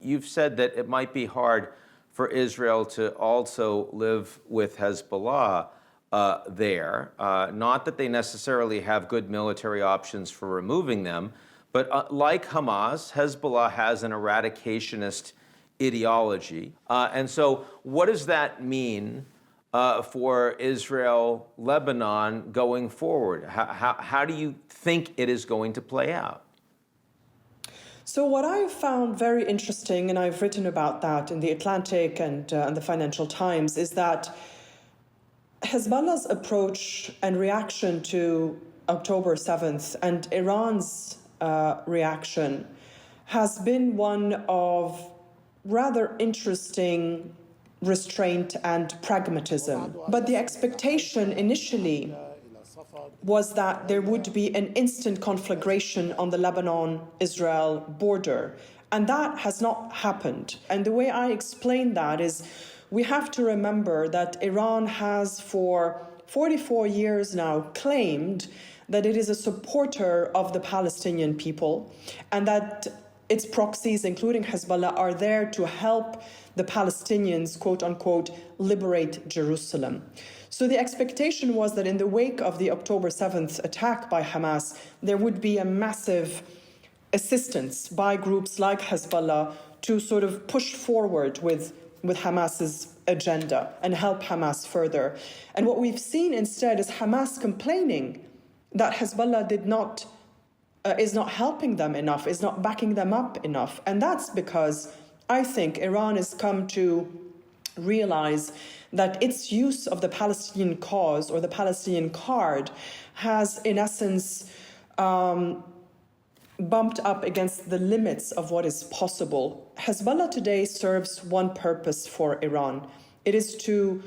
you've said that it might be hard for Israel to also live with Hezbollah there. Not that they necessarily have good military options for removing them, but like Hamas, Hezbollah has an eradicationist ideology. And so what does that mean for Israel, Lebanon going forward? How do you think it is going to play out? So what I found very interesting, and I've written about that in The Atlantic and the Financial Times, is that Hezbollah's approach and reaction to October 7th and Iran's reaction has been one of rather interesting restraint and pragmatism. But the expectation initially was that there would be an instant conflagration on the Lebanon-Israel border. And that has not happened. And the way I explain that is we have to remember that Iran has for 44 years now claimed that it is a supporter of the Palestinian people and that its proxies, including Hezbollah, are there to help the Palestinians, quote unquote, liberate Jerusalem. So the expectation was that in the wake of the October 7th attack by Hamas, there would be a massive assistance by groups like Hezbollah to sort of push forward with Hamas's agenda and help Hamas further. And what we've seen instead is Hamas complaining that Hezbollah is not helping them enough, is not backing them up enough. And that's because I think Iran has come to realize that its use of the Palestinian cause or the Palestinian card has, in essence, bumped up against the limits of what is possible. Hezbollah today serves one purpose for Iran. It is to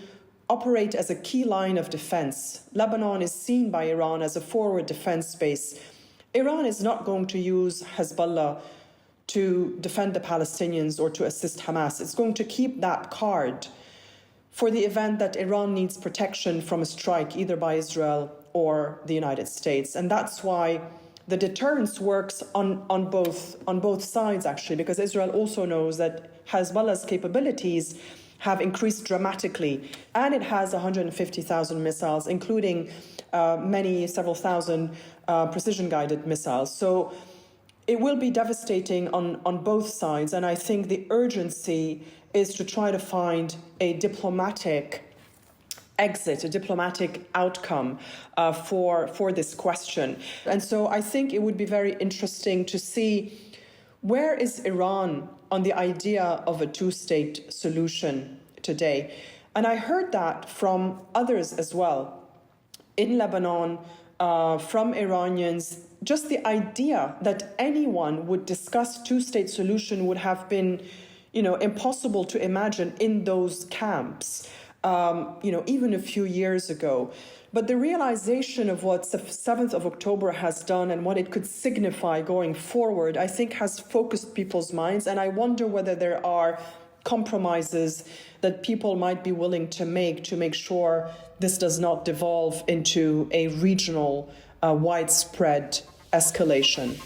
operate as a key line of defense. Lebanon is seen by Iran as a forward defense base. Iran is not going to use Hezbollah to defend the Palestinians or to assist Hamas. It's going to keep that card for the event that Iran needs protection from a strike either by Israel or the United States. And that's why the deterrence works on both sides, actually, because Israel also knows that Hezbollah's capabilities have increased dramatically, and it has 150,000 missiles, including several thousand precision-guided missiles. So it will be devastating on both sides, and I think the urgency is to try to find a diplomatic exit, a diplomatic outcome for this question. And so I think it would be very interesting to see where is Iran on the idea of a two-state solution today. And I heard that from others as well in Lebanon, from Iranians. Just the idea that anyone would discuss two-state solution would have been, impossible to imagine in those camps, even a few years ago. But the realization of what the 7th of October has done and what it could signify going forward, I think has focused people's minds. And I wonder whether there are compromises that people might be willing to make sure this does not devolve into a regional, widespread escalation.